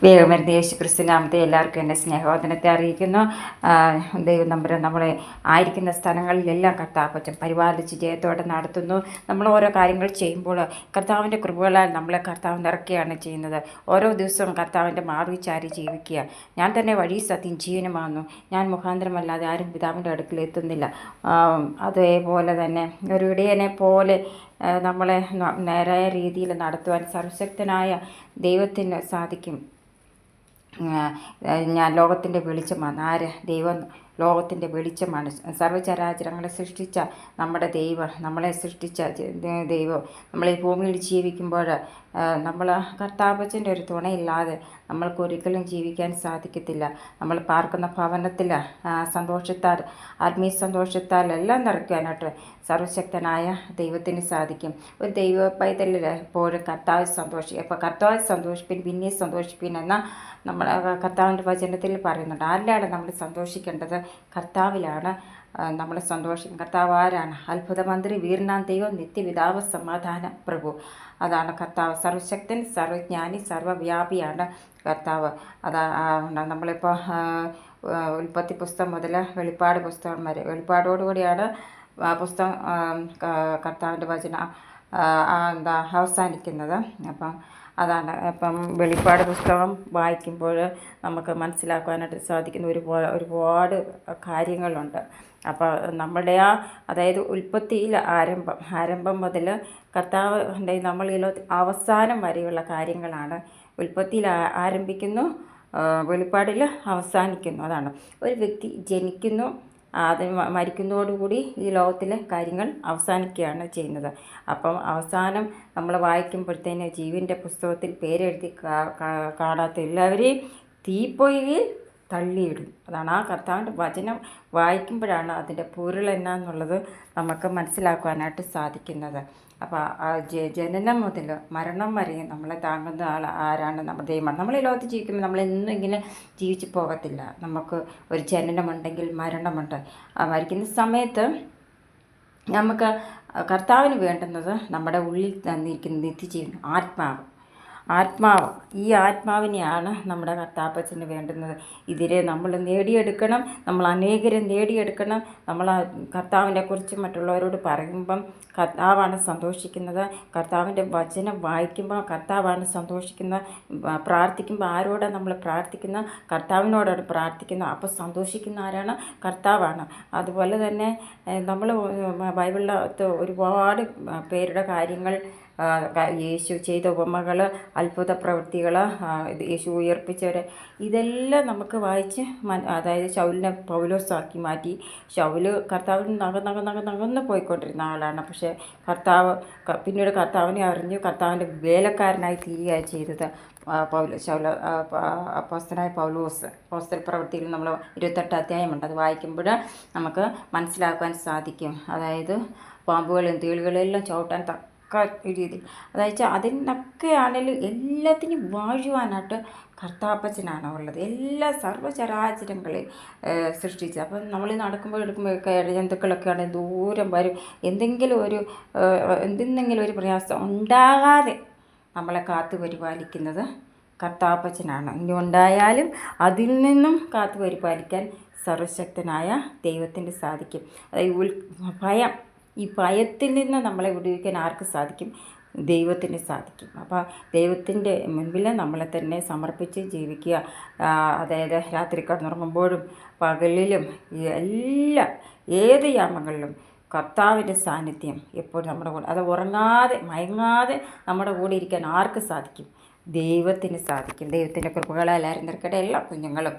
വേഗമരുന്ന് യേശു ക്രിസ്തുനാമത്തെ എല്ലാവർക്കും എൻ്റെ സ്നേഹവന്ദനത്തെ അറിയിക്കുന്നു. ദൈവം നമ്പുരാൻ നമ്മളെ ആയിരിക്കുന്ന സ്ഥലങ്ങളിലെല്ലാം കർത്താവ് പരിപാലിച്ച് ജയത്തോടെ നടത്തുന്നു. നമ്മൾ ഓരോ കാര്യങ്ങൾ ചെയ്യുമ്പോൾ കർത്താവിൻ്റെ കൃപകളാൽ നമ്മളെ കർത്താവ് നിറയ്ക്കുകയാണ് ചെയ്യുന്നത്. ഓരോ ദിവസവും കർത്താവിൻ്റെ മാർവിച്ചാരി ജീവിക്കുക. ഞാൻ തന്നെ വഴി സത്യം ജീവനുമാകുന്നു, ഞാൻ മുഖാന്തരമല്ലാതെ ആരും പിതാവിൻ്റെ അടുക്കൽ എത്തുന്നില്ല. അതേപോലെ തന്നെ ഒരു ഇടയനെ പോലെ നമ്മളെ നേരായ രീതിയിൽ നടത്തുവാൻ സർവശക്തനായ ദൈവത്തിന് സാധിക്കും. ഞാൻ ലോകത്തിൻ്റെ വെളിച്ചമാണ്. ആര്? ദൈവം ലോകത്തിൻ്റെ വെളിച്ചമാണ്. സർവ്വചരാചരങ്ങളെ സൃഷ്ടിച്ച നമ്മുടെ ദൈവം, നമ്മളെ സൃഷ്ടിച്ച ദൈവം നമ്മളീ ഭൂമിയിൽ ജീവിക്കുമ്പോൾ നമ്മൾ കർത്താവച്ചൻ്റെ ഒരു തുണയില്ലാതെ നമ്മൾക്ക് ഒരിക്കലും ജീവിക്കാൻ സാധിക്കത്തില്ല. നമ്മൾ പാർക്കുന്ന ഭവനത്തിൽ സന്തോഷത്താൽ, ആത്മീയ സന്തോഷത്താൽ എല്ലാം നിറയ്ക്കാനായിട്ട് സർവശക്തനായ ദൈവത്തിന് സാധിക്കും. ഒരു ദൈവ പൈതലിൽ എപ്പോഴും കർത്താവ് സന്തോഷിക്കും. അപ്പോൾ കർത്താവ് സന്തോഷിപ്പിൻ, പിന്നെ സന്തോഷിപ്പിൻ എന്ന നമ്മൾ കർത്താവിൻ്റെ വചനത്തിൽ പറയുന്നുണ്ട്. ആരിലാണ് നമ്മൾ സന്തോഷിക്കേണ്ടത്? കർത്താവിലാണ് നമ്മൾ സന്തോഷിക്കും. കർത്താവ് ആരാണ്? അത്ഭുതമന്ത്രി, വീരനാം ദൈവം, നിത്യപിതാവ്, സമാധാന പ്രഭു. അതാണ് കർത്താവ്. സർവശക്തൻ, സർവജ്ഞാനി, സർവവ്യാപിയാണ് കർത്താവ്. നമ്മളിപ്പോൾ ഉൽപ്പത്തി പുസ്തകം മുതൽ വെളിപ്പാട് പുസ്തകം വരെ, വെളിപ്പാടോടുകൂടിയാണ് പുസ്തകം കർത്താവിൻ്റെ വചനം അവസാനിക്കുന്നത്. അതാണ് വെളിപ്പാട് പുസ്തകം വായിക്കുമ്പോൾ നമുക്ക് മനസ്സിലാക്കുവാനായിട്ട് സാധിക്കുന്ന ഒരുപാട് കാര്യങ്ങളുണ്ട്. അപ്പോൾ നമ്മുടെ അതായത് ഉൽപ്പത്തിയിൽ ആരംഭം മുതൽ കർത്താവിൻ്റെ നമ്മൾ ഈ അവസാനം വരെയുള്ള കാര്യങ്ങളാണ്. ഉൽപ്പത്തിയിൽ ആരംഭിക്കുന്നു, വെളിപ്പാടിൽ അവസാനിക്കുന്നു. അതാണ് ഒരു വ്യക്തി ജനിക്കുന്നു, അത് മരിക്കുന്നതോടുകൂടി ഈ ലോകത്തിലെ കാര്യങ്ങൾ അവസാനിക്കുകയാണ് ചെയ്യുന്നത്. അവസാനം നമ്മൾ വായിക്കുമ്പോഴത്തേന് ജീവൻ്റെ പുസ്തകത്തിൽ പേരെഴുതി കാണാത്ത എല്ലാവരെയും തീപ്പൊയ്കയിൽ തള്ളിയിടും. അതാണ് ആ കർത്താവിൻ്റെ വചനം വായിക്കുമ്പോഴാണ് അതിൻ്റെ പൊരുൾ എന്നാന്നുള്ളത് നമുക്ക് മനസ്സിലാക്കുവാനായിട്ട് സാധിക്കുന്നത്. ജനനം മുതൽ മരണം വരെ നമ്മളെ താങ്ങുന്ന ആരാണ്? നമ്മുടെ ദൈവമാണ്. നമ്മൾ ഈ ലോകത്ത് ജീവിക്കുമ്പോൾ നമ്മളെന്നും ഇങ്ങനെ ജീവിച്ചു പോകത്തില്ല. നമുക്ക് ഒരു ജനനമുണ്ടെങ്കിൽ മരണമുണ്ട്. മരിക്കുന്ന സമയത്ത് നമുക്ക് കർത്താവിന് വേണ്ടുന്നത് നമ്മുടെ ഉള്ളിൽ തന്നിരിക്കുന്ന നിത്യജീവൻ, ആത്മാവ്. ഈ ആത്മാവിനെയാണ് നമ്മുടെ കർത്താപ്പച്ചന് വേണ്ടുന്നത്. ഇതിനെ നമ്മൾ നേടിയെടുക്കണം. നമ്മൾ അനേകരെ നേടിയെടുക്കണം. നമ്മൾ കർത്താവിനെ കുറിച്ച് മറ്റുള്ളവരോട് പറയുമ്പം കർത്താവാണ് സന്തോഷിക്കുന്നത്. കർത്താവിൻ്റെ വചനം വായിക്കുമ്പോൾ കർത്താവാണ് സന്തോഷിക്കുന്നത്. പ്രാർത്ഥിക്കുമ്പോൾ ആരോടാണ് നമ്മൾ പ്രാർത്ഥിക്കുന്നത്? കർത്താവിനോടാണ് പ്രാർത്ഥിക്കുന്നത്. അപ്പോൾ സന്തോഷിക്കുന്ന ആരാണ്? കർത്താവാണ്. അതുപോലെ തന്നെ നമ്മൾ ബൈബിളിനകത്ത് ഒരുപാട് പേരുടെ കാര്യങ്ങൾ, യേശു ചെയ്ത ഉപമകൾ, അത്ഭുത പ്രവൃത്തികൾ, യേശു ഉയർപ്പിച്ചവരെ, ഇതെല്ലാം നമുക്ക് വായിച്ച് അതായത് ശൗലിനെ പൗലോസാക്കി മാറ്റി. ശൗല് കർത്താവിന് നകന്ന് പോയിക്കൊണ്ടിരുന്ന ആളാണ്. പക്ഷേ പിന്നീട് കർത്താവിനെ അറിഞ്ഞു കർത്താവിൻ്റെ വേലക്കാരനായി തീരുകയാണ് ചെയ്തത്. അപ്പോസ്തലനായ പൗലോസ്. അപ്പോസ്തല പ്രവൃത്തിയിൽ നമ്മൾ 28 അധ്യായമുണ്ട്. അത് വായിക്കുമ്പോൾ നമുക്ക് മനസ്സിലാക്കാൻ സാധിക്കും. അതായത് പാമ്പുകളും തേളുകളെല്ലാം ചവിട്ടാൻ രീതിയിൽ, അതായത് അതിനൊക്കെ ആണെങ്കിലും എല്ലാത്തിനും വാഴുവാനായിട്ട് കർത്താപ്പച്ചനാണ് ഉള്ളത്. എല്ലാ സർവ്വചരാചരങ്ങളെ സൃഷ്ടിച്ചത്. അപ്പം നമ്മൾ നടക്കുമ്പോഴൊക്കെ ജന്തുക്കളൊക്കെ ആണെങ്കിൽ ദൂരം വരും. എന്തെങ്കിലും ഒരു പ്രയാസം ഉണ്ടാകാതെ നമ്മളെ കാത്തു പരിപാലിക്കുന്നത് കർത്താപ്പച്ചനാണ്. ഇനി ഉണ്ടായാലും അതിൽ നിന്നും കാത്തു പരിപാലിക്കാൻ സർവശക്തനായ ദൈവത്തിന് സാധിക്കും. അതായത് ഈ ഭയത്തിൽ നിന്ന് നമ്മളെ വിടുവിക്കാൻ ആർക്ക് സാധിക്കും? ദൈവത്തിന് സാധിക്കും. ദൈവത്തിൻ്റെ മുൻപിൽ നമ്മളെ തന്നെ സമർപ്പിച്ച് ജീവിക്കുക. അതായത് രാത്രി കിടന്നുറങ്ങുമ്പോഴും പകലിലും ഏത് യാമങ്ങളിലും കർത്താവിൻ്റെ സാന്നിധ്യം എപ്പോഴും നമ്മുടെ കൂടെ, അത് മയങ്ങാതെ നമ്മുടെ കൂടെ ഇരിക്കാൻ ആർക്ക് സാധിക്കും? ദൈവത്തിന് സാധിക്കും. ദൈവത്തിൻ്റെ കൃപകളെ എല്ലാവരും നിറക്കട്ടെ. എല്ലാ കുഞ്ഞുങ്ങളും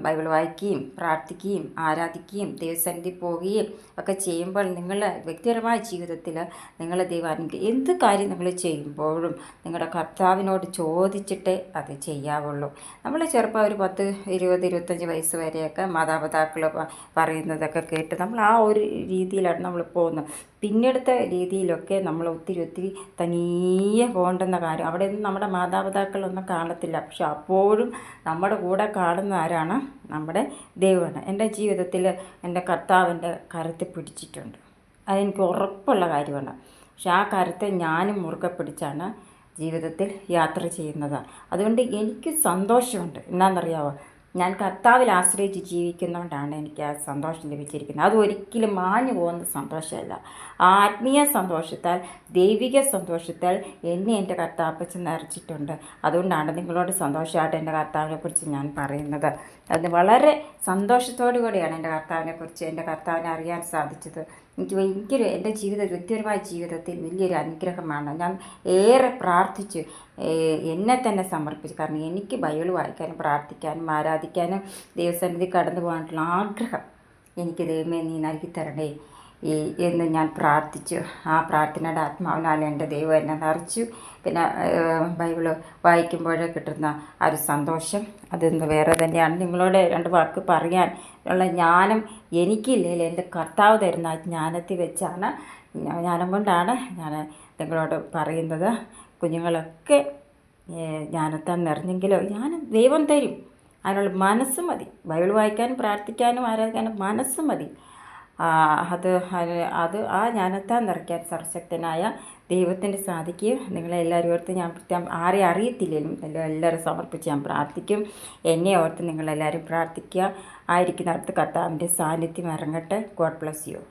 ബൈബിൾ വായിക്കുകയും പ്രാർത്ഥിക്കുകയും ആരാധിക്കുകയും ദൈവസന്നിധി പോവുകയും ഒക്കെ ചെയ്യുമ്പോൾ നിങ്ങളുടെ വ്യക്തിപരമായ ജീവിതത്തിൽ നിങ്ങളുടെ ദൈവാനുഗ്രഹം എന്ത് കാര്യം നിങ്ങൾ ചെയ്യുമ്പോഴും നിങ്ങളുടെ കർത്താവിനോട് ചോദിച്ചിട്ടേ അത് ചെയ്യാവുള്ളൂ. നമ്മൾ ചെറുപ്പം ഒരു 10, 20, 25 വയസ്സ് വരെയൊക്കെ മാതാപിതാക്കൾ പറയുന്നതൊക്കെ കേട്ട് നമ്മൾ ആ ഒരു രീതിയിലാണ് നമ്മൾ പോകുന്നത്. പിന്നീടത്തെ രീതിയിലൊക്കെ നമ്മൾ ഒത്തിരി തനിയെ പോകേണ്ടുന്ന കാര്യം, അവിടെ ഒന്നും നമ്മുടെ മാതാപിതാക്കളൊന്നും കാണത്തില്ല. പക്ഷെ അപ്പോഴും നമ്മുടെ കൂടെ കാണുന്ന ആരാണ്? നമ്മുടെ ദൈവമാണ്. എൻ്റെ ജീവിതത്തിൽ എൻ്റെ കർത്താവിൻ്റെ കരത്തിൽ പിടിച്ചിട്ടുണ്ട്. അതെനിക്ക് ഉറപ്പുള്ള കാര്യമാണ്. പക്ഷെ ആ കരത്തെ ഞാനും മുറുകെ പിടിച്ചാണ് ജീവിതത്തിൽ യാത്ര ചെയ്യുന്നത്. അതുകൊണ്ട് എനിക്ക് സന്തോഷമുണ്ട്. എന്നാണെന്നറിയാമോ, ഞാൻ കർത്താവിൽ ആശ്രയിച്ച് ജീവിക്കുന്നതുകൊണ്ടാണ് എനിക്ക് ആ സന്തോഷം ലഭിച്ചിരിക്കുന്നത്. അത് ഒരിക്കലും മാഞ്ഞു പോകുന്ന സന്തോഷമല്ല. ആത്മീയ സന്തോഷത്താൽ, ദൈവിക സന്തോഷത്താൽ എന്നെ എൻ്റെ കർത്താപ്പച്ചൻ നിറച്ചിട്ടുണ്ട്. അതുകൊണ്ടാണ് നിങ്ങളോട് സന്തോഷമായിട്ട് എൻ്റെ കർത്താവിനെക്കുറിച്ച് ഞാൻ പറയുന്നത്. അത് വളരെ സന്തോഷത്തോടു കൂടിയാണ് എൻ്റെ കർത്താവിനെ അറിയാൻ സാധിച്ചത്. എനിക്ക് ഭയങ്കര എൻ്റെ വ്യക്തിപരമായ ജീവിതത്തിൽ വലിയൊരു അനുഗ്രഹമാണ്. ഞാൻ ഏറെ പ്രാർത്ഥിച്ചു, എന്നെ തന്നെ സമർപ്പിച്ചു. കാരണം എനിക്ക് ബൈബിൾ വായിക്കാനും പ്രാർത്ഥിക്കാനും ആരാധിക്കാനും ദൈവസന്നിധി കടന്നു പോകാനുള്ള ആഗ്രഹം എനിക്ക് ദൈവമേ നീ നൽകി തരണേ എന്ന് ഞാൻ പ്രാർത്ഥിച്ചു. ആ പ്രാർത്ഥനയുടെ ആത്മാവിനാൽ എൻ്റെ ദൈവം എന്നെ നിറച്ചു. പിന്നെ ബൈബിള് വായിക്കുമ്പോൾ കിട്ടുന്ന ആ ഒരു സന്തോഷം അതൊന്ന് വേറെ തന്നെയാണ്. നിങ്ങളോട് 2 വാക്ക് പറയാൻ ഉള്ള ജ്ഞാനം എനിക്കില്ലെങ്കിൽ എൻ്റെ കർത്താവ് തരുന്ന ജ്ഞാനത്തിൽ വെച്ചാണ്, ജ്ഞാനം കൊണ്ടാണ് ഞാൻ നിങ്ങളോട് പറയുന്നത്. കുഞ്ഞുങ്ങളൊക്കെ ജ്ഞാനത്താൽ നിറഞ്ഞെങ്കിലോ ദൈവം തരും. അതിനുള്ള മനസ്സ് മതി. ബൈബിൾ വായിക്കാനും പ്രാർത്ഥിക്കാനും ആരാധിക്കാനും മനസ്സ് മതി. ആ ജ്ഞാനത്താൽ നിറയ്ക്കാൻ സർവശക്തനായ ദൈവത്തിന് സാധിക്കും. നിങ്ങളെല്ലാവരും ഓർത്ത് ഞാൻ ആരെയും അറിയത്തില്ലെങ്കിലും എല്ലാവരും സമർപ്പിച്ച് ഞാൻ പ്രാർത്ഥിക്കും. എന്നെ ഓർത്ത് നിങ്ങളെല്ലാവരും പ്രാർത്ഥിക്കുക. ആയിരിക്കുന്നിടത്ത് കർത്താവിൻ്റെ സാന്നിധ്യം ഇറങ്ങട്ടെ. God bless you.